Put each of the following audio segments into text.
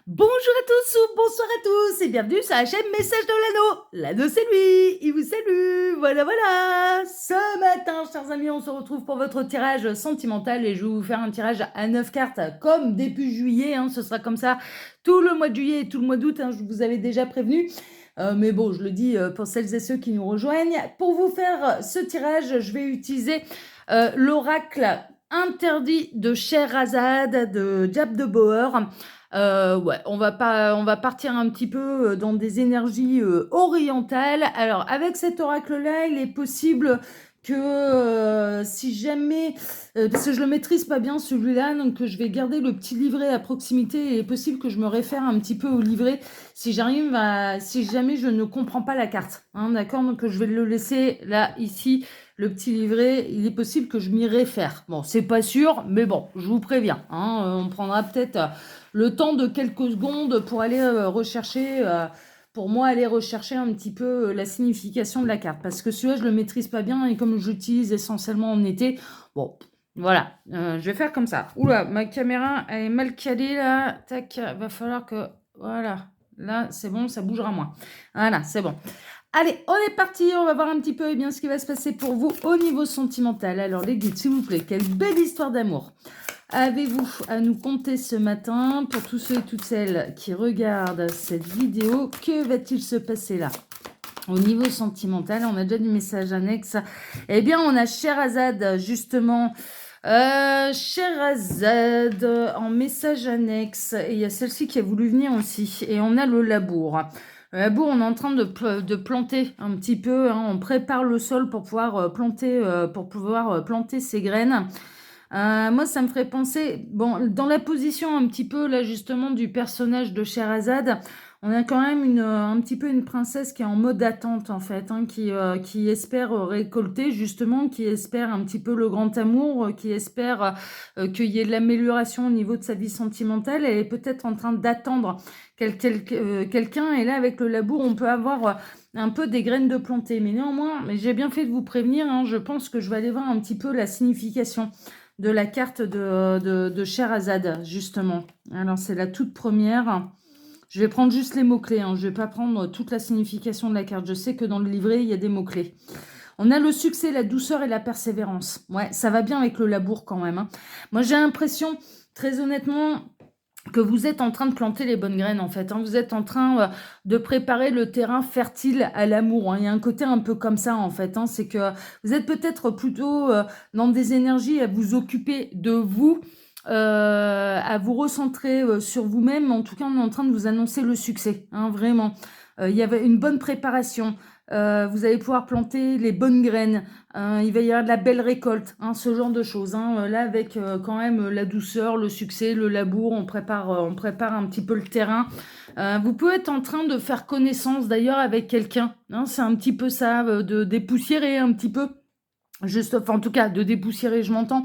Bonjour à tous ou bonsoir à tous et bienvenue sur la chaîne Message de l'Anneau. L'Anneau c'est lui, il vous salue, voilà. Ce matin, chers amis, on se retrouve pour votre tirage sentimental et je vais vous faire un tirage à 9 cartes comme début juillet, ce sera comme ça tout le mois de juillet et tout le mois d'août, je vous avais déjà prévenu. Mais bon, je le dis pour celles et ceux qui nous rejoignent. Pour vous faire ce tirage, je vais utiliser l'oracle interdit de Scheherazade de Diab de Boer. Ouais, on va partir un petit peu dans des énergies orientales. Alors, avec cet oracle-là, il est possible que si jamais, parce que je le maîtrise pas bien celui-là, donc je vais garder le petit livret à proximité. Il est possible que je me réfère un petit peu au livret si jamais je ne comprends pas la carte. D'accord, donc je vais le laisser là, ici. Le petit livret, il est possible que je m'y réfère. Bon, c'est pas sûr, mais bon, je vous préviens. On prendra peut-être le temps de quelques secondes pour aller rechercher, pour moi, aller rechercher un petit peu la signification de la carte. Parce que celui-là, je le maîtrise pas bien et comme j'utilise essentiellement en été, bon, voilà, je vais faire comme ça. Oula, ma caméra, elle est mal calée là. Tac, va falloir que, voilà, là, c'est bon, ça bougera moins. Voilà, c'est bon. Allez, on est parti, on va voir un petit peu bien ce qui va se passer pour vous au niveau sentimental. Alors les guides, s'il vous plaît, quelle belle histoire d'amour avez-vous à nous conter ce matin pour tous ceux et toutes celles qui regardent cette vidéo? Que va-t-il se passer là? Au niveau sentimental, on a déjà du message annexe. Eh bien, on a Scheherazade, justement. Scheherazade en message annexe. Et il y a celle-ci qui a voulu venir aussi. Et on a le labour. Le labour, on est en train de planter un petit peu. On prépare le sol pour pouvoir planter ses graines. Moi, ça me ferait penser, bon, dans la position un petit peu, là, justement, du personnage de Sherazade, on a quand même un petit peu une princesse qui est en mode attente, en fait, qui espère récolter, justement, qui espère un petit peu le grand amour, qui espère qu'il y ait de l'amélioration au niveau de sa vie sentimentale. Elle est peut-être en train d'attendre quelqu'un, et là, avec le labour, on peut avoir un peu des graines de planter. Mais néanmoins, j'ai bien fait de vous prévenir, je pense que je vais aller voir un petit peu la signification de la carte de Sherazade, justement. Alors, c'est la toute première. Je vais prendre juste les mots-clés. Je ne vais pas prendre toute la signification de la carte. Je sais que dans le livret, il y a des mots-clés. On a le succès, la douceur et la persévérance. Ouais, ça va bien avec le labour quand même. Moi, j'ai l'impression, très honnêtement, que vous êtes en train de planter les bonnes graines, en fait. Vous êtes en train de préparer le terrain fertile à l'amour. Il y a un côté un peu comme ça, en fait. C'est que vous êtes peut-être plutôt dans des énergies à vous occuper de vous, à vous recentrer sur vous-même. En tout cas, on est en train de vous annoncer le succès, vraiment. Il y avait une bonne préparation. Vous allez pouvoir planter les bonnes graines. Il va y avoir de la belle récolte, ce genre de choses. Là, avec quand même la douceur, le succès, le labour, on prépare un petit peu le terrain. Vous pouvez être en train de faire connaissance d'ailleurs avec quelqu'un. C'est un petit peu ça, de dépoussiérer un petit peu. Juste, enfin, en tout cas, de dépoussiérer, je m'entends.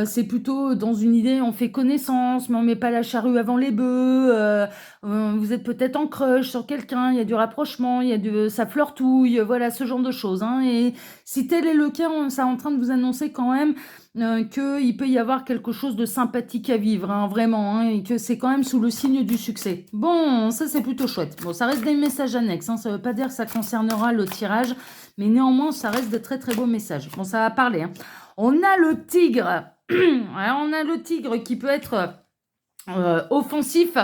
C'est plutôt dans une idée, on fait connaissance, mais on met pas la charrue avant les bœufs. Vous êtes peut-être en crush sur quelqu'un, il y a du rapprochement, ça flirtouille, voilà, ce genre de choses. Et si tel est le cas, ça est en train de vous annoncer quand même qu'il peut y avoir quelque chose de sympathique à vivre, vraiment, et que c'est quand même sous le signe du succès. Bon, ça c'est plutôt chouette. Bon, ça reste des messages annexes, ça veut pas dire que ça concernera le tirage, mais néanmoins, ça reste de très très beaux messages. Bon, ça va parler. On a le tigre. Alors, on a le tigre qui peut être offensif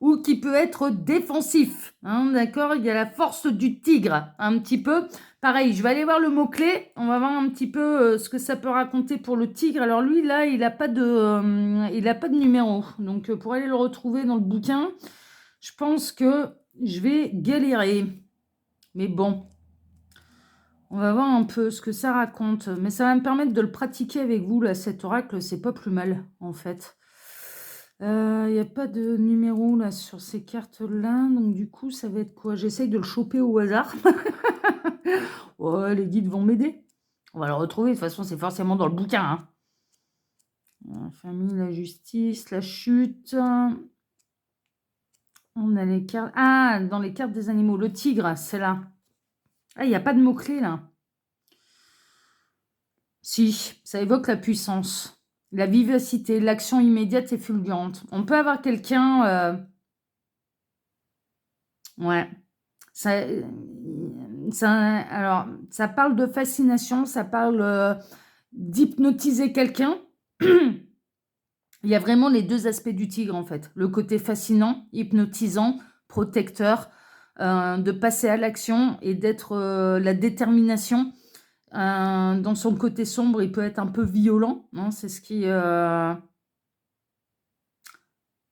ou qui peut être défensif. D'accord? Il y a la force du tigre, un petit peu. Pareil, je vais aller voir le mot-clé. On va voir un petit peu ce que ça peut raconter pour le tigre. Alors lui, là, il n'a pas de numéro. Donc, pour aller le retrouver dans le bouquin, je pense que je vais galérer. Mais bon, on va voir un peu ce que ça raconte. Mais ça va me permettre de le pratiquer avec vous, là, cet oracle. C'est pas plus mal, en fait. Il n'y a pas de numéro, là, sur ces cartes-là. Donc, du coup, ça va être quoi? J'essaye de le choper au hasard. Ouais, les guides vont m'aider. On va le retrouver. De toute façon, c'est forcément dans le bouquin. La famille, la justice, la chute. On a les cartes... Ah, dans les cartes des animaux. Le tigre, c'est là. Ah, il n'y a pas de mots-clés, là. Si, ça évoque la puissance, la vivacité, l'action immédiate et fulgurante. On peut avoir quelqu'un Ouais. Ça, alors, ça parle de fascination, ça parle d'hypnotiser quelqu'un. Il y a vraiment les deux aspects du tigre, en fait. Le côté fascinant, hypnotisant, protecteur, de passer à l'action et d'être la détermination. Dans son côté sombre, il peut être un peu violent, hein, c'est ce qui...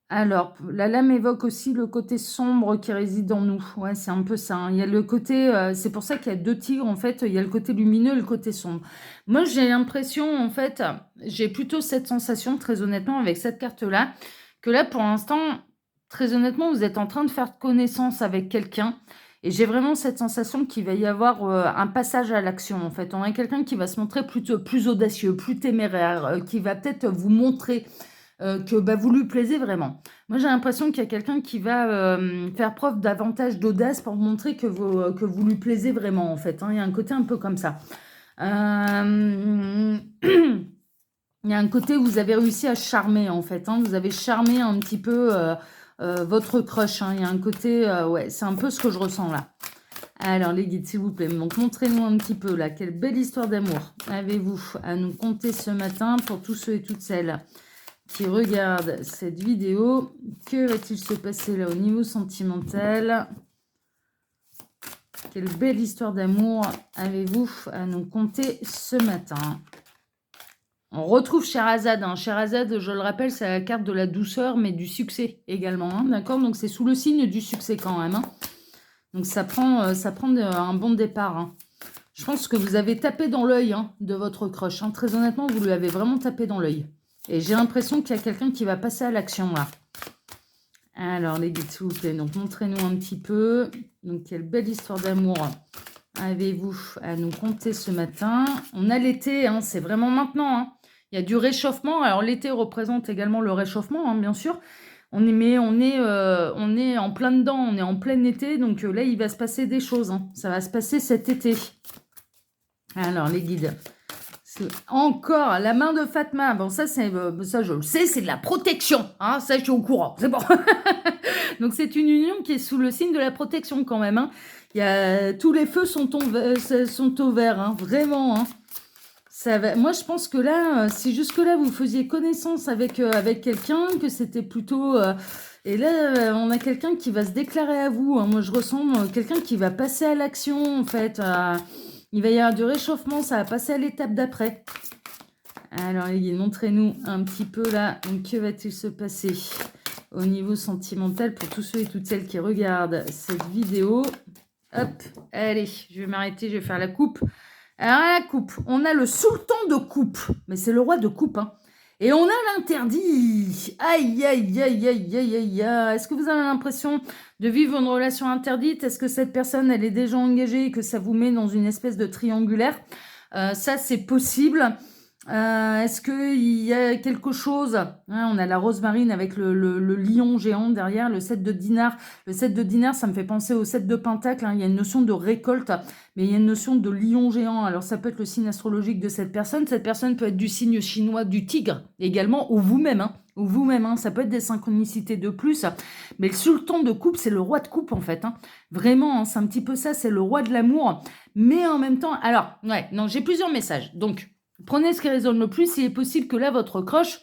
Alors, la lame évoque aussi le côté sombre qui réside en nous. Ouais, c'est un peu ça, hein. Il y a le côté, c'est pour ça qu'il y a deux tigres, en fait. Il y a le côté lumineux et le côté sombre. Moi, j'ai l'impression, en fait, j'ai plutôt cette sensation, très honnêtement, avec cette carte-là, que là, pour l'instant, très honnêtement, vous êtes en train de faire connaissance avec quelqu'un. Et j'ai vraiment cette sensation qu'il va y avoir un passage à l'action, en fait. On a quelqu'un qui va se montrer plutôt plus audacieux, plus téméraire, qui va peut-être vous montrer que bah, vous lui plaisez vraiment. Moi, j'ai l'impression qu'il y a quelqu'un qui va faire preuve davantage d'audace pour montrer que vous lui plaisez vraiment, en fait, hein. Il y a un côté un peu comme ça. Il y a un côté où vous avez réussi à charmer, en fait, hein. Vous avez charmé un petit peu votre crush, hein. Il y a un côté... ouais, c'est un peu ce que je ressens là. Alors, les guides, s'il vous plaît, donc montrez-nous un petit peu, là, quelle belle histoire d'amour avez-vous à nous conter ce matin pour tous ceux et toutes celles qui regardent cette vidéo. Que va-t-il se passer là au niveau sentimental? Quelle belle histoire d'amour avez-vous à nous conter ce matin? On retrouve Sherazade, hein. Sherazade, je le rappelle, c'est la carte de la douceur, mais du succès également, hein, d'accord? Donc, c'est sous le signe du succès quand même, hein. Donc, ça prend un bon départ, hein. Je pense que vous avez tapé dans l'œil, hein, de votre crush, hein. Très honnêtement, vous lui avez vraiment tapé dans l'œil. Et j'ai l'impression qu'il y a quelqu'un qui va passer à l'action, là. Alors, les guides, s'il vous plaît, donc montrez-nous un petit peu. Donc, quelle belle histoire d'amour avez-vous à nous conter ce matin? On a l'été, hein, c'est vraiment maintenant, hein. Il y a du réchauffement. Alors, l'été représente également le réchauffement, hein, bien sûr. On est en plein dedans, on est en plein été. Donc là, il va se passer des choses, hein. Ça va se passer cet été. Alors, les guides. Encore la main de Fatma. Bon, ça, ça je le sais, c'est de la protection, hein. Ça, je suis au courant, c'est bon. Donc, c'est une union qui est sous le signe de la protection quand même, hein. Tous les feux sont au vert, hein, vraiment, hein. Ça va... Moi, je pense que là, si jusque-là, vous faisiez connaissance avec quelqu'un, que c'était plutôt... et là, on a quelqu'un qui va se déclarer à vous, hein. Moi, je ressens quelqu'un qui va passer à l'action, en fait. Il va y avoir du réchauffement, ça va passer à l'étape d'après. Alors, les guides, montrez-nous un petit peu là. Donc, que va-t-il se passer au niveau sentimental pour tous ceux et toutes celles qui regardent cette vidéo? Hop, allez, je vais m'arrêter, je vais faire la coupe. Alors, la coupe, on a le sultan de coupe, mais c'est le roi de coupe, hein. Et on a l'interdit. Aïe, aïe, aïe, aïe, aïe, aïe, aïe. Est-ce que vous avez l'impression de vivre une relation interdite? Est-ce que cette personne, elle est déjà engagée et que ça vous met dans une espèce de triangulaire? Ça, c'est possible. Est-ce qu'il y a quelque chose, hein, on a la rose marine avec le lion géant derrière, le 7 de dinar. Le 7 de dinar, ça me fait penser au 7 de pentacle, hein. Il y a une notion de récolte, mais il y a une notion de lion géant. Alors, ça peut être le signe astrologique de cette personne. Cette personne peut être du signe chinois du tigre également, ou vous-même, hein. Ou vous-même, hein. Ça peut être des synchronicités de plus. Mais le sultan de coupe, c'est le roi de coupe, en fait, hein. Vraiment, hein, c'est un petit peu ça, c'est le roi de l'amour. Mais en même temps, alors, ouais, non, j'ai plusieurs messages. Donc, prenez ce qui résonne le plus. Il est possible que là, votre crush,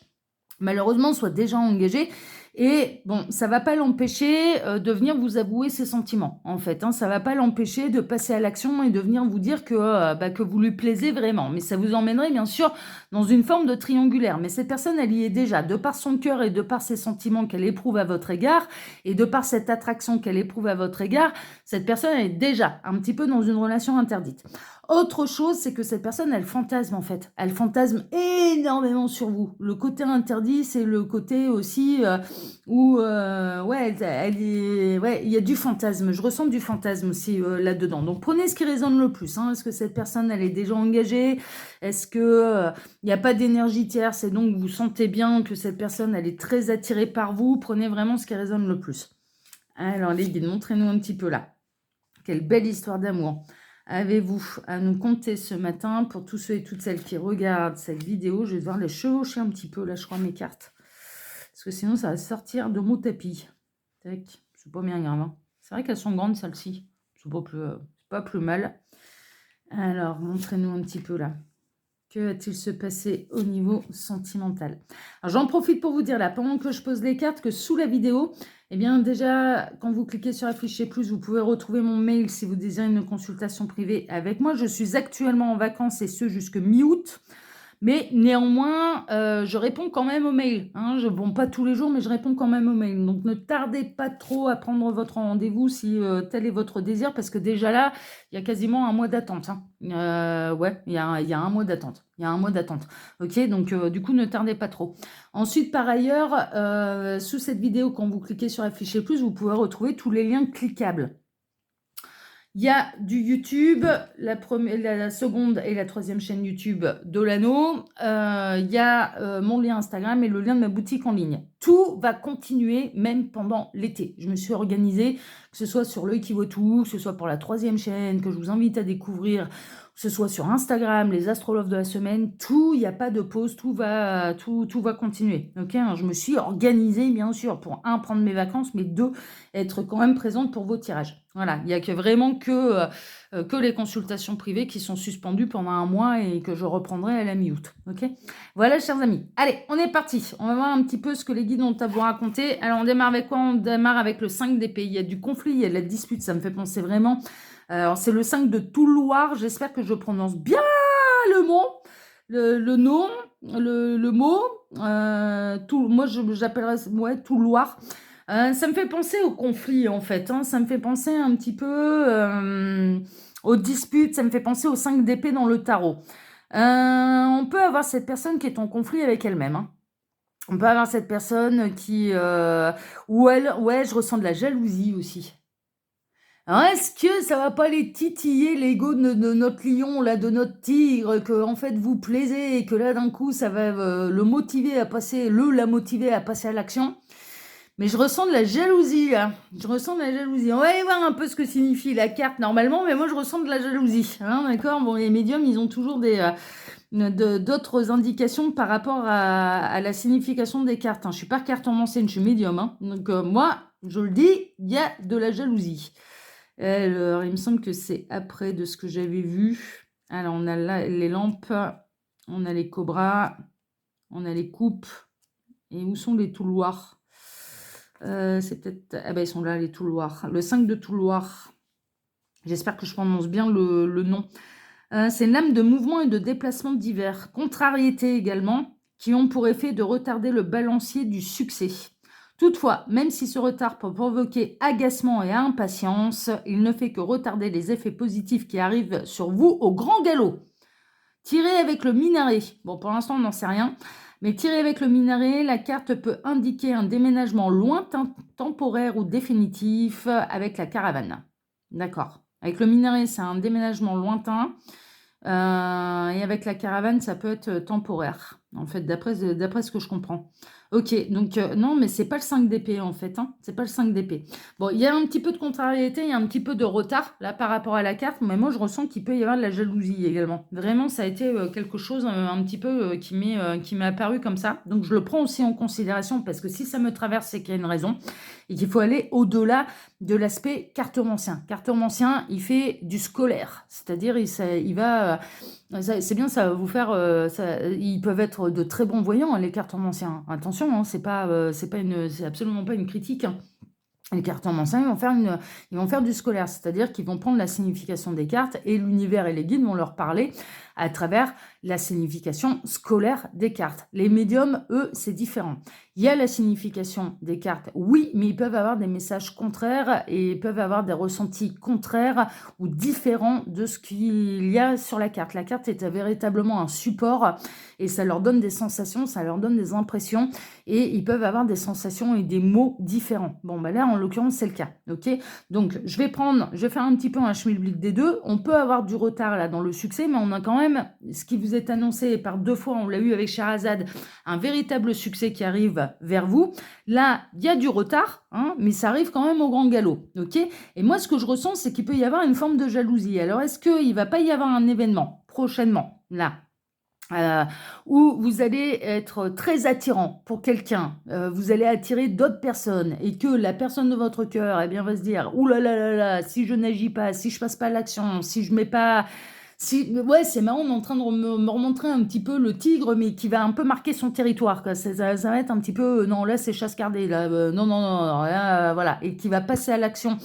malheureusement, soit déjà engagé. Et bon, ça va pas l'empêcher de venir vous avouer ses sentiments, en fait, hein. Ça va pas l'empêcher de passer à l'action et de venir vous dire que vous lui plaisez vraiment. Mais ça vous emmènerait, bien sûr, dans une forme de triangulaire. Mais cette personne, elle y est déjà, de par son cœur et de par ses sentiments qu'elle éprouve à votre égard, et de par cette attraction qu'elle éprouve à votre égard, cette personne, elle est déjà un petit peu dans une relation interdite. Autre chose, c'est que cette personne, elle fantasme, en fait. Elle fantasme énormément sur vous. Le côté interdit, c'est le côté aussi où, ouais, ouais, il y a du fantasme. Je ressens du fantasme aussi là-dedans. Donc, prenez ce qui résonne le plus, hein. Est-ce que cette personne, elle est déjà engagée? Est-ce que il n'y a pas d'énergie tierce et donc vous sentez bien que cette personne, elle est très attirée par vous? Prenez vraiment ce qui résonne le plus. Alors, les guides, montrez-nous un petit peu là. Quelle belle histoire d'amour avez-vous à nous conter ce matin pour tous ceux et toutes celles qui regardent cette vidéo? Je vais devoir les chevaucher un petit peu, là, je crois, mes cartes. Parce que sinon, ça va sortir de mon tapis. Tac, c'est pas bien grave, hein. C'est vrai qu'elles sont grandes, celles-ci. C'est pas plus mal. Alors, montrez-nous un petit peu là. Que va-t-il se passer au niveau sentimental? Alors, j'en profite pour vous dire là, pendant que je pose les cartes, que sous la vidéo, eh bien déjà, quand vous cliquez sur Afficher plus, vous pouvez retrouver mon mail si vous désirez une consultation privée avec moi. Je suis actuellement en vacances et ce jusque mi-août. Mais néanmoins, je réponds quand même aux mails. Hein. Je ne réponds pas tous les jours, mais je réponds quand même aux mails. Donc, ne tardez pas trop à prendre votre rendez-vous si tel est votre désir, parce que déjà là, il y a quasiment un mois d'attente. Hein. Ouais, il y a un mois d'attente. Il y a un mois d'attente. Ok, donc du coup, ne tardez pas trop. Ensuite, par ailleurs, sous cette vidéo, quand vous cliquez sur Afficher plus, vous pouvez retrouver tous les liens cliquables. Il y a du YouTube, la seconde et la troisième chaîne YouTube d'Olano. Il y a mon lien Instagram et le lien de ma boutique en ligne. Tout va continuer même pendant l'été. Je me suis organisée, que ce soit sur l'œil qui vaut tout, que ce soit pour la troisième chaîne, que je vous invite à découvrir, que ce soit sur Instagram, les astrologues de la semaine, tout, il n'y a pas de pause, tout va continuer. Ok, hein, je me suis organisée, bien sûr, pour prendre mes vacances, mais deux, être quand même présente pour vos tirages. Voilà, il n'y a vraiment que les consultations privées qui sont suspendues pendant un mois et que je reprendrai à la mi-août. Ok, voilà, chers amis. Allez, on est parti. On va voir un petit peu ce que les guides ont à vous raconter. Alors, on démarre avec quoi? On démarre avec le 5 d'épée. Il y a du conflit, il y a de la dispute. Ça me fait penser vraiment... Alors, c'est le 5 de Touloir. J'espère que je prononce bien le mot, le nom, le mot. Moi, j'appellerais Touloir. Ça me fait penser au conflit, en fait. Hein. Ça me fait penser un petit peu aux disputes. Ça me fait penser au 5 d'épée dans le tarot. On peut avoir cette personne qui est en conflit avec elle-même. Hein. On peut avoir cette personne qui... ouais, je ressens de la jalousie aussi. Alors, est-ce que ça va pas les titiller l'ego de notre lion, là, de notre tigre, que en fait vous plaisez et que là d'un coup ça va la motiver à passer à l'action? Mais je ressens de la jalousie là. Je ressens de la jalousie. On va aller voir un peu ce que signifie la carte normalement, mais moi je ressens de la jalousie. Hein, d'accord? Bon, les médiums, ils ont toujours d'autres indications par rapport à la signification des cartes. Hein. Je suis pas cartomancienne, je suis médium. Hein. Donc moi, je le dis, il y a de la jalousie. Alors, il me semble que c'est après de ce que j'avais vu. Alors, on a là les lampes, on a les cobras, on a les coupes. Et où sont les touloirs? C'est peut-être... Ah ben, ils sont là, les touloirs. Le 5 de Touloir. J'espère que je prononce bien le nom. C'est une lame de mouvement et de déplacement divers. Contrariétés également, qui ont pour effet de retarder le balancier du succès. Toutefois, même si ce retard peut provoquer agacement et impatience, il ne fait que retarder les effets positifs qui arrivent sur vous au grand galop. Tirez avec le minaret. Bon, pour l'instant, on n'en sait rien. Mais tirez avec le minaret, la carte peut indiquer un déménagement lointain, temporaire ou définitif avec la caravane. D'accord. Avec le minaret, c'est un déménagement lointain. Et avec la caravane, ça peut être temporaire, en fait, d'après ce que je comprends. Ok, donc non, mais c'est pas le 5 d'épée, en fait. Hein, c'est pas le 5 d'épée. Bon, il y a un petit peu de contrariété, il y a un petit peu de retard, là, par rapport à la carte, mais moi, je ressens qu'il peut y avoir de la jalousie également. Vraiment, ça a été quelque chose un petit peu qui m'est apparu comme ça. Donc, je le prends aussi en considération, parce que si ça me traverse, c'est qu'il y a une raison, et qu'il faut aller au-delà de l'aspect cartomancien. Cartomancien, il fait du scolaire, c'est-à-dire il va... c'est bien, ça va vous faire... ils peuvent être de très bons voyants, hein, les cartomanciens. Attention, hein, c'est absolument pas une critique. Hein. Les cartomanciens, ils vont faire du scolaire, c'est-à-dire qu'ils vont prendre la signification des cartes et l'univers et les guides vont leur parler à travers la signification scolaire des cartes. Les médiums, eux, c'est différent. Il y a la signification des cartes, oui, mais ils peuvent avoir des messages contraires et ils peuvent avoir des ressentis contraires ou différents de ce qu'il y a sur la carte. La carte est véritablement un support et ça leur donne des sensations, ça leur donne des impressions et ils peuvent avoir des sensations et des mots différents. Bon, bah là, en l'occurrence, c'est le cas. Ok, donc, je vais faire un petit peu un schmilblick des deux. On peut avoir du retard là dans le succès, mais on a quand même ce qui vous est annoncé par 2 fois, on l'a eu avec Sherazade, un véritable succès qui arrive vers vous. Là, il y a du retard, hein, mais ça arrive quand même au grand galop. Ok, et moi, ce que je ressens, c'est qu'il peut y avoir une forme de jalousie. Alors, est-ce qu'il ne va pas y avoir un événement prochainement, là, euh, où vous allez être très attirant pour quelqu'un, vous allez attirer d'autres personnes et que la personne de votre cœur, eh bien, va se dire, ouh là là là là, si je n'agis pas, si je passe pas à l'action, si je mets pas, si, ouais, c'est marrant, on est en train de me remontrer un petit peu le tigre, mais qui va un peu marquer son territoire, quoi. Ça va être un petit peu, non, là c'est chasse gardée, là, non, non, non, non, là, voilà, et qui va passer à l'action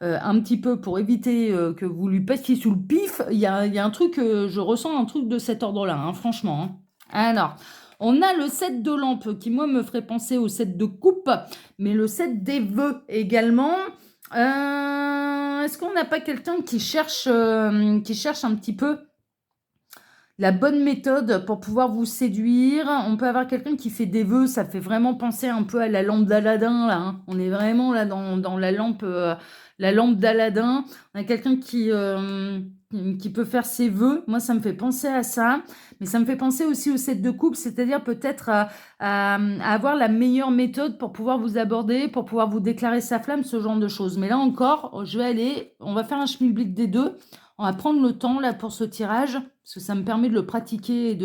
un petit peu pour éviter que vous lui passiez sous le pif. Il y a un truc, je ressens un truc de cet ordre-là, hein, franchement, hein. Alors, on a le set de lampe qui, moi, me ferait penser au set de coupe, mais le set des vœux également. Est-ce qu'on n'a pas quelqu'un qui cherche un petit peu la bonne méthode pour pouvoir vous séduire? On peut avoir quelqu'un qui fait des vœux, ça fait vraiment penser un peu à la lampe d'Aladin, là, hein. On est vraiment là dans la lampe d'Aladin. On a quelqu'un qui peut faire ses vœux. Moi, ça me fait penser à ça. Mais ça me fait penser aussi au set de couple, c'est-à-dire peut-être à avoir la meilleure méthode pour pouvoir vous aborder, pour pouvoir vous déclarer sa flamme, ce genre de choses. Mais là encore, on va faire un schmilblick des deux. On va prendre le temps là pour ce tirage, parce que ça me permet de le pratiquer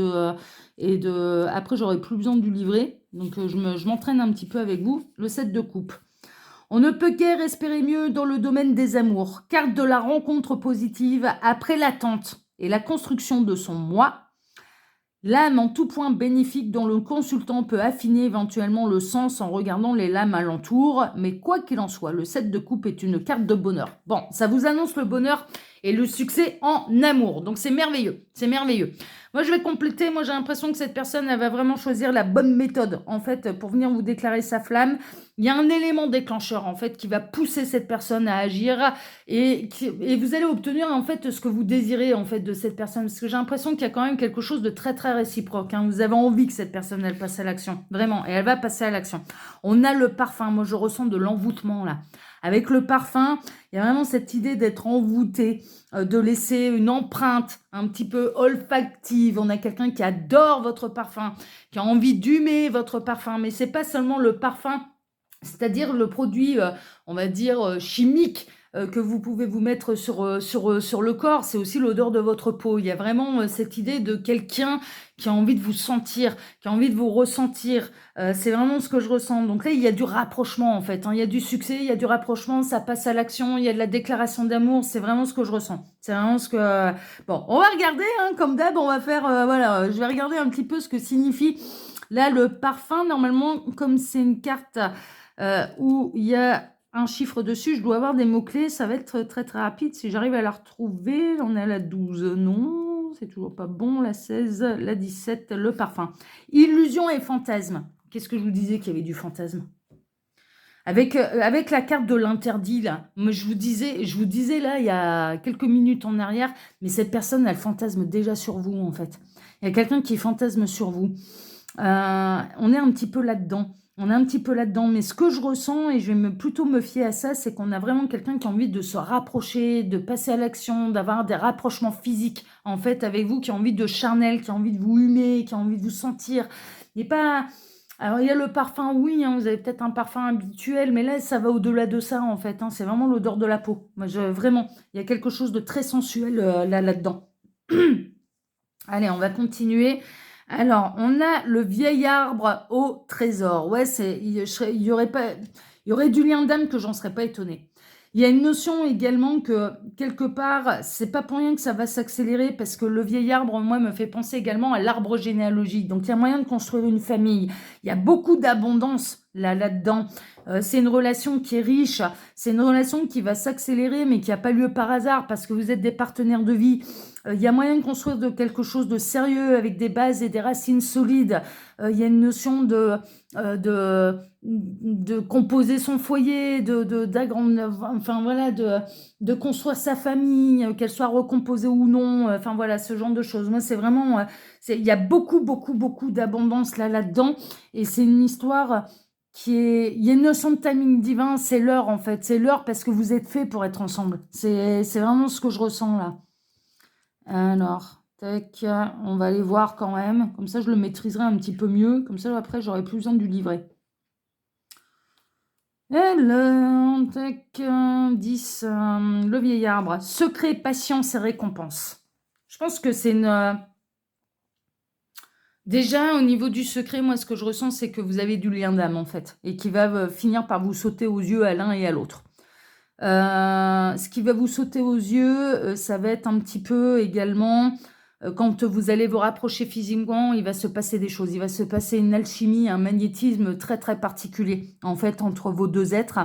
après j'aurai plus besoin du livret. Donc je m'entraîne un petit peu avec vous. Le set de coupe. On ne peut guère espérer mieux dans le domaine des amours. Carte de la rencontre positive après l'attente et la construction de son moi. L'âme en tout point bénéfique dont le consultant peut affiner éventuellement le sens en regardant les lames alentour. Mais quoi qu'il en soit, le 7 de coupe est une carte de bonheur. Bon, ça vous annonce le bonheur et le succès en amour. Donc c'est merveilleux, c'est merveilleux. Moi je vais compléter, moi j'ai l'impression que cette personne elle va vraiment choisir la bonne méthode en fait pour venir vous déclarer sa flamme. Il y a un élément déclencheur en fait qui va pousser cette personne à agir et vous allez obtenir en fait ce que vous désirez en fait de cette personne, parce que j'ai l'impression qu'il y a quand même quelque chose de très très réciproque, hein. Vous avez envie que cette personne elle passe à l'action, vraiment, et elle va passer à l'action. On a le parfum, moi je ressens de l'envoûtement là. Avec le parfum, il y a vraiment cette idée d'être envoûté, de laisser une empreinte un petit peu olfactive. On a quelqu'un qui adore votre parfum, qui a envie d'humer votre parfum, mais c'est pas seulement le parfum, c'est-à-dire le produit, on va dire, chimique que vous pouvez vous mettre sur le corps, c'est aussi l'odeur de votre peau. Il y a vraiment cette idée de quelqu'un qui a envie de vous sentir, qui a envie de vous ressentir. C'est vraiment ce que je ressens. Donc là, il y a du rapprochement en fait, hein. Il y a du succès, il y a du rapprochement, ça passe à l'action, il y a de la déclaration d'amour. C'est vraiment ce que je ressens. C'est vraiment ce que... Bon, on va regarder, hein, comme d'hab, on va faire... voilà, je vais regarder un petit peu ce que signifie là le parfum. Normalement, comme c'est une carte où il y a un chiffre dessus, je dois avoir des mots-clés, ça va être très très rapide si j'arrive à la retrouver. On est à la 12, non, c'est toujours pas bon, la 16, la 17, le parfum. Illusion et fantasme. Qu'est-ce que je vous disais qu'il y avait du fantasme? Avec la carte de l'interdit, là, moi, je vous disais là, il y a quelques minutes en arrière, mais cette personne, elle fantasme déjà sur vous, en fait. Il y a quelqu'un qui fantasme sur vous. On est un petit peu là-dedans. On est un petit peu là-dedans, mais ce que je ressens, et je vais plutôt me fier à ça, c'est qu'on a vraiment quelqu'un qui a envie de se rapprocher, de passer à l'action, d'avoir des rapprochements physiques, en fait, avec vous, qui a envie de charnel, qui a envie de vous humer, qui a envie de vous sentir. Il n'est pas... Alors, il y a le parfum, oui, hein, vous avez peut-être un parfum habituel, mais là, ça va au-delà de ça, en fait, hein, c'est vraiment l'odeur de la peau. Moi, vraiment, il y a quelque chose de très sensuel là-dedans. Allez, on va continuer. Alors, on a le vieil arbre au trésor. Ouais, il y aurait du lien d'âme que j'en serais pas étonnée. Il y a une notion également que, quelque part, c'est pas pour rien que ça va s'accélérer, parce que le vieil arbre, moi, me fait penser également à l'arbre généalogique. Donc, il y a moyen de construire une famille. Il y a beaucoup d'abondance là-dedans. C'est une relation qui est riche. C'est une relation qui va s'accélérer, mais qui n'a pas lieu par hasard, parce que vous êtes des partenaires de vie. Il y a moyen de construire quelque chose de sérieux, avec des bases et des racines solides. Il y a une notion de composer son foyer, enfin voilà, de construire sa famille, qu'elle soit recomposée ou non, enfin voilà, ce genre de choses. Moi, c'est vraiment, il y a beaucoup, beaucoup, beaucoup d'abondance là-dedans, et c'est une histoire il y a une notion de timing divin, c'est l'heure en fait, c'est l'heure parce que vous êtes faits pour être ensemble. C'est vraiment ce que je ressens là. Alors, tac, on va aller voir quand même. Comme ça, je le maîtriserai un petit peu mieux. Comme ça, après, j'aurai plus besoin du livret. Alors, tac, 10, le vieil arbre. Secret, patience et récompense. Je pense que c'est une... Déjà, au niveau du secret, moi, ce que je ressens, c'est que vous avez du lien d'âme, en fait, et qui va finir par vous sauter aux yeux à l'un et à l'autre. Ce qui va vous sauter aux yeux, ça va être un petit peu également, quand vous allez vous rapprocher physiquement, il va se passer des choses. Il va se passer une alchimie, un magnétisme très, très particulier, en fait, entre vos deux êtres.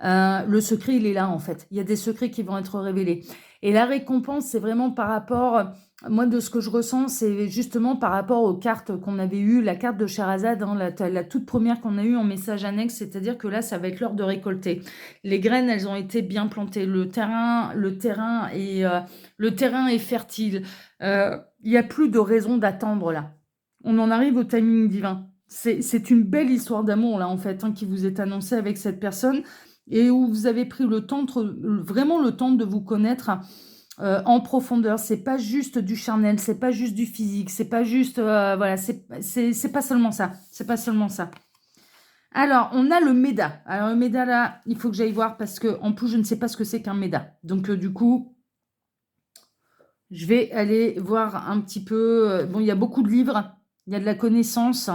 Le secret, il est là, en fait. Il y a des secrets qui vont être révélés. Et la récompense, c'est vraiment par rapport, moi, de ce que je ressens, c'est justement par rapport aux cartes qu'on avait eues, la carte de Sherazade, hein, la toute première qu'on a eue en message annexe, c'est-à-dire que là, ça va être l'heure de récolter. Les graines, elles ont été bien plantées. Le terrain est fertile. Il n'y a plus de raison d'attendre, là. On en arrive au timing divin. C'est une belle histoire d'amour, là, en fait, hein, qui vous est annoncée avec cette personne et où vous avez pris le temps, vraiment le temps de vous connaître en profondeur. C'est pas juste du charnel, c'est pas juste du physique, c'est pas juste, voilà, c'est pas seulement ça, c'est pas seulement ça. Alors, on a le Méda. Alors, le Méda, là, il faut que j'aille voir parce que, en plus, je ne sais pas ce que c'est qu'un Méda. Donc, du coup, je vais aller voir un petit peu. Bon, il y a beaucoup de livres, il y a de la connaissance,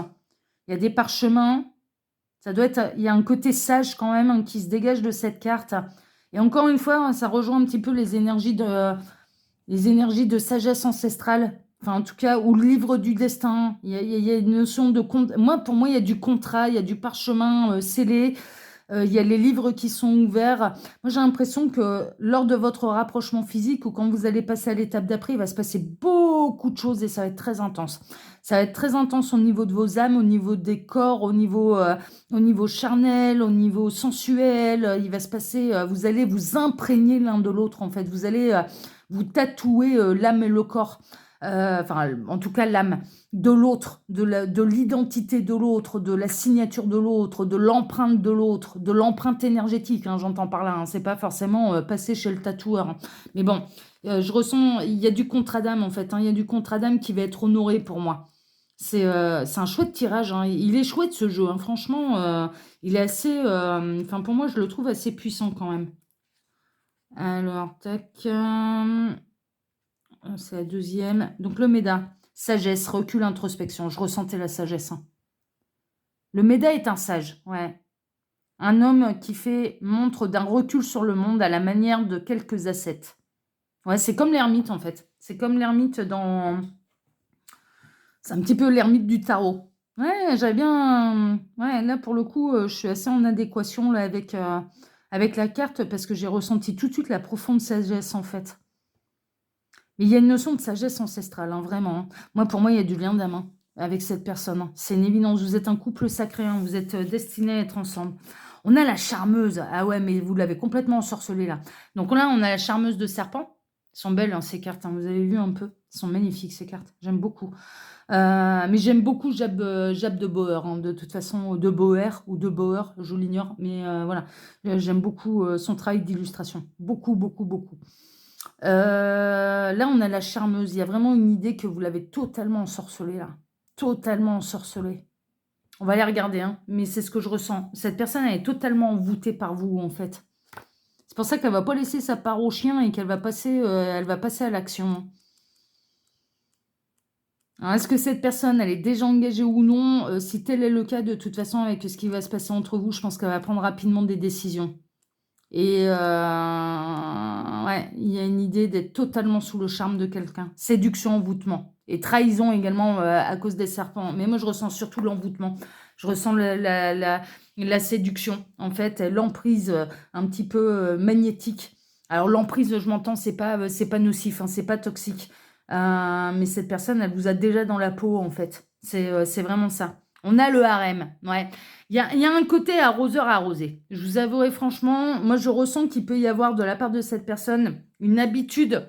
il y a des parchemins. Ça doit être, il y a un côté sage quand même, hein, qui se dégage de cette carte. Et encore une fois, ça rejoint un petit peu les énergies de sagesse ancestrale. Enfin, en tout cas, ou le livre du destin. Il y a une notion de compte. Pour moi, il y a du contrat, il y a du parchemin scellé. Il y a les livres qui sont ouverts. Moi, j'ai l'impression que lors de votre rapprochement physique ou quand vous allez passer à l'étape d'après, il va se passer beaucoup de choses et ça va être très intense. Ça va être très intense au niveau de vos âmes, au niveau des corps, au niveau charnel, au niveau sensuel. Il va se passer, vous allez vous imprégner l'un de l'autre, en fait. Vous allez vous tatouer l'âme et le corps. Enfin, en tout cas, l'âme de l'autre, de l'identité de l'autre, de la signature de l'autre, de l'empreinte de l'autre, de l'empreinte énergétique, hein, j'entends par là. Hein, c'est pas forcément passer chez le tatoueur. Hein. Mais bon, je ressens, il y a du contrat d'âme, en fait. Hein, il y a du contrat d'âme qui va être honoré pour moi. C'est un chouette tirage. Hein. Il est chouette, ce jeu. Hein. Franchement, il est assez... Enfin, pour moi, je le trouve assez puissant quand même. Alors, tac... c'est la deuxième. Donc, le Méda. Sagesse, recul, introspection. Je ressentais la sagesse. Hein. Le Méda est un sage, ouais. Un homme qui fait montre d'un recul sur le monde à la manière de quelques ascètes. Ouais, c'est comme l'ermite, en fait. C'est comme l'ermite dans... C'est un petit peu l'ermite du tarot. Ouais, j'avais bien... Ouais, là, pour le coup, je suis assez en adéquation là, avec la carte parce que j'ai ressenti tout de suite la profonde sagesse, en fait. Mais il y a une notion de sagesse ancestrale, hein, vraiment. Hein. Moi, pour moi, il y a du lien d'âme hein, avec cette personne. Hein. C'est une évidence. Vous êtes un couple sacré. Hein, vous êtes destinés à être ensemble. On a la charmeuse. Ah ouais, mais vous l'avez complètement ensorcelée, là. Donc là, on a la charmeuse de serpent. Elles sont belles, hein, ces cartes. Hein, vous avez vu un peu. Elles sont magnifiques, ces cartes. J'aime beaucoup. Mais j'aime beaucoup Jab de Bauer. Hein, de toute façon, de Bauer ou de Bauer, je l'ignore. Mais voilà, j'aime beaucoup son travail d'illustration. Beaucoup, beaucoup, beaucoup. Là, on a la charmeuse. Il y a vraiment une idée que vous l'avez totalement ensorcelée, là. Totalement ensorcelée. On va aller regarder, hein. Mais c'est ce que je ressens. Cette personne, elle est totalement envoûtée par vous, en fait. C'est pour ça qu'elle va pas laisser sa part au chien et qu'elle va passer, à l'action. Est-ce que cette personne, elle est déjà engagée ou non? Si tel est le cas, de toute façon, avec ce qui va se passer entre vous, je pense qu'elle va prendre rapidement des décisions. Et ouais, il y a une idée d'être totalement sous le charme de quelqu'un. Séduction, envoûtement. Et trahison également à cause des serpents. Mais moi, je ressens surtout l'envoûtement. Je ressens la séduction, en fait, l'emprise un petit peu magnétique. Alors, l'emprise, je m'entends, c'est pas nocif, hein, c'est pas toxique. Mais cette personne, elle vous a déjà dans la peau, en fait. C'est vraiment ça. On a le harem, ouais. Il y a un côté arroseur arrosé. Je vous avouerai franchement, moi je ressens qu'il peut y avoir de la part de cette personne une habitude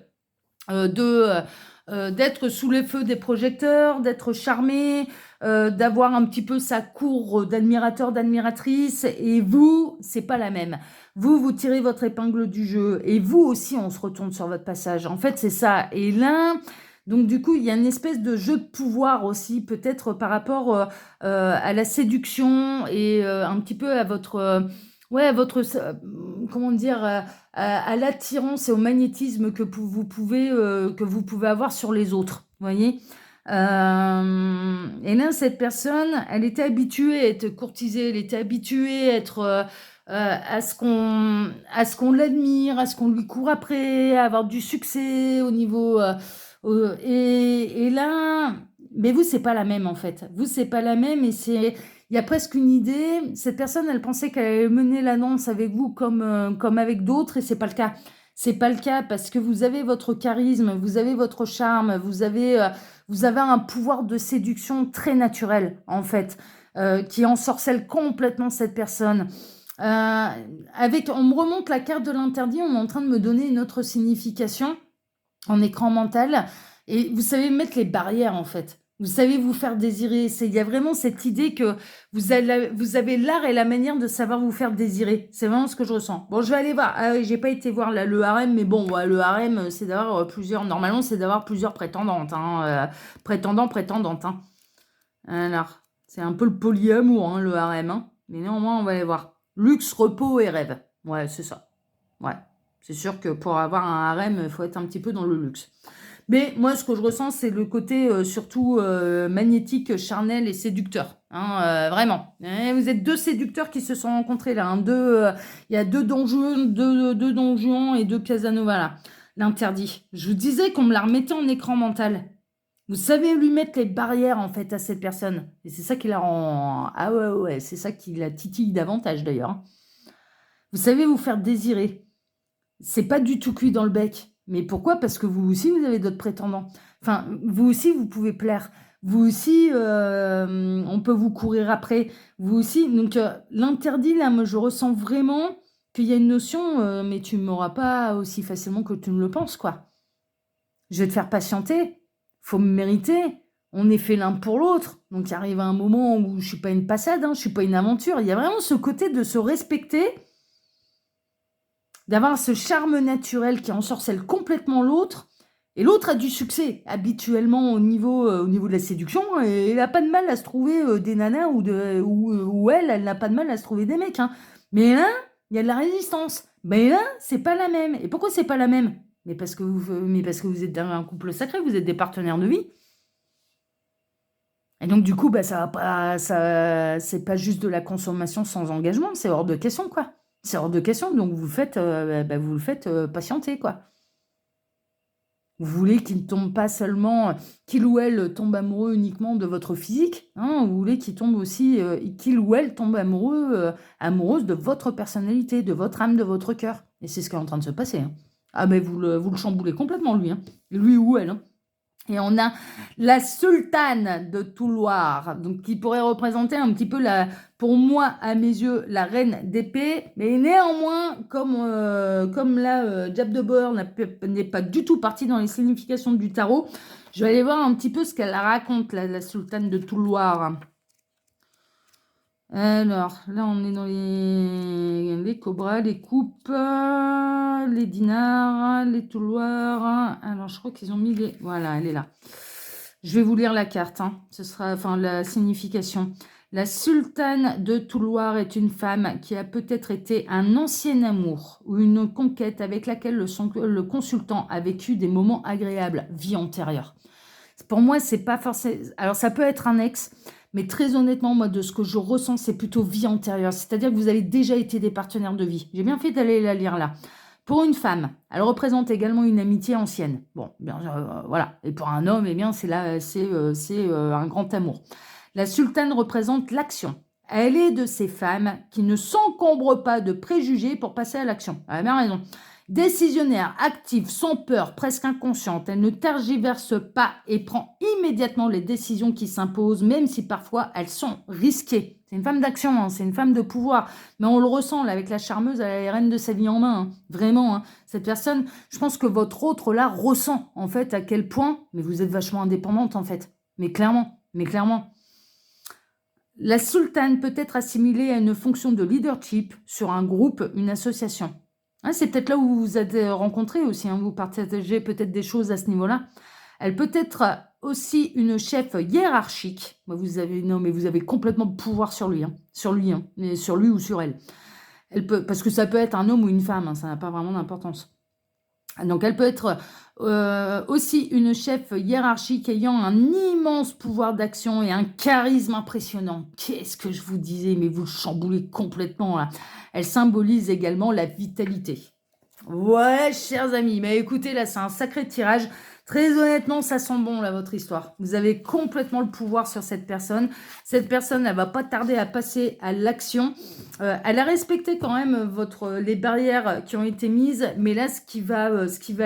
d'être sous les feux des projecteurs, d'être charmé, d'avoir un petit peu sa cour d'admirateurs, d'admiratrices. Et vous, c'est pas la même. Vous tirez votre épingle du jeu. Et vous aussi, on se retourne sur votre passage. En fait, c'est ça. Et là... Donc, du coup, il y a une espèce de jeu de pouvoir aussi, peut-être par rapport à la séduction et un petit peu à votre... comment dire, à l'attirance et au magnétisme que vous pouvez avoir sur les autres. Vous voyez Et là, cette personne, elle était habituée à être courtisée, elle était habituée à être à ce qu'on l'admire, à ce qu'on lui court après, à avoir du succès au niveau et là, mais vous, c'est pas la même en fait. Vous, c'est pas la même et c'est il y a presque une idée. Cette personne, elle pensait qu'elle allait mener la danse avec vous comme avec d'autres et c'est pas le cas. C'est pas le cas parce que vous avez votre charisme, vous avez votre charme, vous avez un pouvoir de séduction très naturel, en fait, qui ensorcelle complètement cette personne. On me remonte la carte de l'interdit, on est en train de me donner une autre signification en écran mental. Et vous savez mettre les barrières, en fait. Vous savez vous faire désirer. Il y a vraiment cette idée que vous avez l'art et la manière de savoir vous faire désirer. C'est vraiment ce que je ressens. Bon, je vais aller voir. Ah oui, j'ai pas été voir là, le harem, mais bon, ouais, le harem, c'est d'avoir plusieurs. Normalement, c'est d'avoir plusieurs prétendantes. Hein, prétendantes. Hein. Alors, c'est un peu le polyamour, hein, le harem. Hein. Mais néanmoins, on va aller voir. Luxe, repos et rêve. Ouais, c'est ça. Ouais. C'est sûr que pour avoir un harem, il faut être un petit peu dans le luxe. Mais moi, ce que je ressens, c'est le côté surtout magnétique, charnel et séducteur. Hein, vraiment. Et vous êtes deux séducteurs qui se sont rencontrés là. Hein, il y a deux Don Juan et deux Casanova là. L'interdit. Je vous disais qu'on me la remettait en écran mental. Vous savez lui mettre les barrières en fait à cette personne. Et c'est ça qui la rend... Ah ouais, c'est ça qui la titille davantage d'ailleurs. Vous savez vous faire désirer. C'est pas du tout cuit dans le bec. Mais pourquoi? Parce que vous aussi, vous avez d'autres prétendants. Enfin, vous aussi, vous pouvez plaire. Vous aussi, on peut vous courir après. Vous aussi. Donc, l'interdit, là, moi, je ressens vraiment qu'il y a une notion, mais tu ne m'auras pas aussi facilement que tu ne le penses, quoi. Je vais te faire patienter. Faut me mériter. On est fait l'un pour l'autre. Donc, il arrive un moment où je suis pas une passade, hein, je suis pas une aventure. Il y a vraiment ce côté de se respecter, d'avoir ce charme naturel qui ensorcelle complètement l'autre. Et l'autre a du succès habituellement au niveau de la séduction. Et il n'a pas de mal à se trouver des nanas ou elle n'a pas de mal à se trouver des mecs. Hein. Mais là, il y a de la résistance. Mais là, c'est pas la même. Et pourquoi c'est pas la même? Mais parce que vous êtes dans un couple sacré, vous êtes des partenaires de vie. Et donc, du coup, bah, c'est pas juste de la consommation sans engagement, c'est hors de question, quoi. C'est hors de question, donc vous le faites patienter, quoi. Vous voulez qu'il ou elle tombe amoureux uniquement de votre physique, hein, vous voulez qu'il ou elle tombe amoureuse de votre personnalité, de votre âme, de votre cœur. Et c'est ce qui est en train de se passer. Hein. Ah ben vous le chamboulez complètement, lui. Hein. Lui ou elle. Hein. Et on a la sultane de Touloir, donc qui pourrait représenter un petit peu, pour moi, à mes yeux, la reine d'épée. Mais néanmoins, comme là, Jab de Boer n'est pas du tout partie dans les significations du tarot, je vais aller voir un petit peu ce qu'elle raconte, la sultane de Touloir. Alors, là, on est dans les cobras, les coupes, les dinars, les touloirs. Alors, je crois qu'ils ont mis les... Voilà, elle est là. Je vais vous lire la carte. Hein. Ce sera, la signification. La sultane de Touloir est une femme qui a peut-être été un ancien amour ou une conquête avec laquelle le consultant a vécu des moments agréables, vie antérieure. Pour moi, c'est pas forcément... Alors, ça peut être un ex... Mais très honnêtement, moi, de ce que je ressens, c'est plutôt vie antérieure. C'est-à-dire que vous avez déjà été des partenaires de vie. J'ai bien fait d'aller la lire là. Pour une femme, elle représente également une amitié ancienne. Bon, bien, voilà. Et pour un homme, eh bien, c'est un grand amour. La sultane représente l'action. Elle est de ces femmes qui ne s'encombrent pas de préjugés pour passer à l'action. Elle a bien raison. Décisionnaire, active, sans peur, presque inconsciente, elle ne tergiverse pas et prend immédiatement les décisions qui s'imposent, même si parfois elles sont risquées. C'est une femme d'action, hein, c'est une femme de pouvoir, mais on le ressent là avec la charmeuse, elle a les rênes de sa vie en main, hein, vraiment. Hein. Cette personne, je pense que votre autre là ressent en fait à quel point, mais vous êtes vachement indépendante en fait, mais clairement. La sultane peut être assimilée à une fonction de leadership sur un groupe, une association. Hein, c'est peut-être là où vous vous êtes rencontrés aussi, hein, vous partagez peut-être des choses à ce niveau-là. Elle peut être aussi une chef hiérarchique. Vous avez complètement de pouvoir sur lui, mais sur lui ou sur elle. Parce que ça peut être un homme ou une femme, hein, ça n'a pas vraiment d'importance. Donc, elle peut être aussi une chef hiérarchique ayant un immense pouvoir d'action et un charisme impressionnant. Qu'est-ce que je vous disais, mais vous le chamboulez complètement là. Elle symbolise également la vitalité. Ouais, chers amis, mais écoutez, là, c'est un sacré tirage. Très honnêtement, ça sent bon, là, votre histoire. Vous avez complètement le pouvoir sur cette personne. Cette personne, elle va pas tarder à passer à l'action. Elle a respecté quand même les barrières qui ont été mises, mais là, ce qui va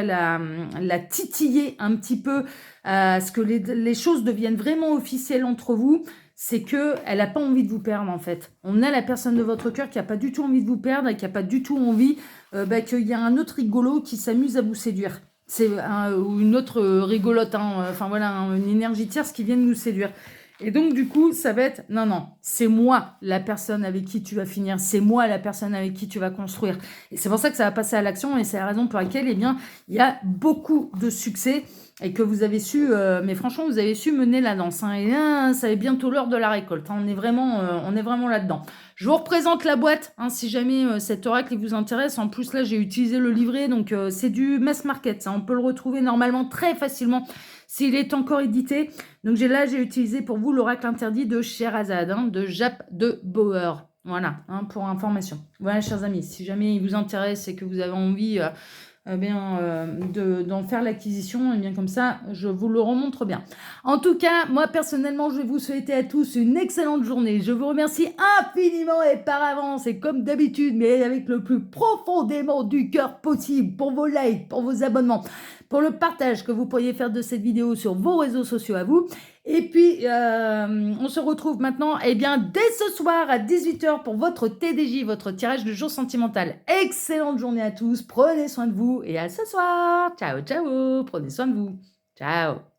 la titiller un petit peu, ce que les choses deviennent vraiment officielles entre vous, c'est que elle n'a pas envie de vous perdre, en fait. On a la personne de votre cœur qui n'a pas du tout envie de vous perdre et qui n'a pas du tout envie qu'il y a un autre rigolo qui s'amuse à vous séduire. C'est ou une autre rigolote, hein, enfin voilà, une énergie tierce qui vient de nous séduire. Et donc, du coup, ça va être, non, non, c'est moi la personne avec qui tu vas finir, c'est moi la personne avec qui tu vas construire. Et c'est pour ça que ça va passer à l'action, et c'est la raison pour laquelle, eh bien, il y a beaucoup de succès, et que vous avez su, mais franchement, vous avez su mener la danse, hein, et là, ça est bientôt l'heure de la récolte, hein, on est vraiment là-dedans. Je vous représente la boîte, hein, si jamais cet oracle vous intéresse. En plus, là, j'ai utilisé le livret, donc c'est du mass market, ça, on peut le retrouver normalement très facilement s'il est encore édité. Donc j'ai utilisé pour vous l'oracle interdit de Sherazade, hein, de Jaap de Bauer. Voilà, hein, pour information. Voilà, chers amis, si jamais il vous intéresse et que vous avez envie d'en faire l'acquisition, et bien comme ça, je vous le remontre bien. En tout cas, moi personnellement, je vais vous souhaiter à tous une excellente journée. Je vous remercie infiniment et par avance, et comme d'habitude, mais avec le plus profondément du cœur possible, pour vos likes, pour vos abonnements, pour le partage que vous pourriez faire de cette vidéo sur vos réseaux sociaux à vous. Et puis, on se retrouve maintenant, eh bien, dès ce soir à 18h pour votre TDJ, votre tirage du jour sentimental. Excellente journée à tous, prenez soin de vous et à ce soir. Ciao, ciao, prenez soin de vous. Ciao.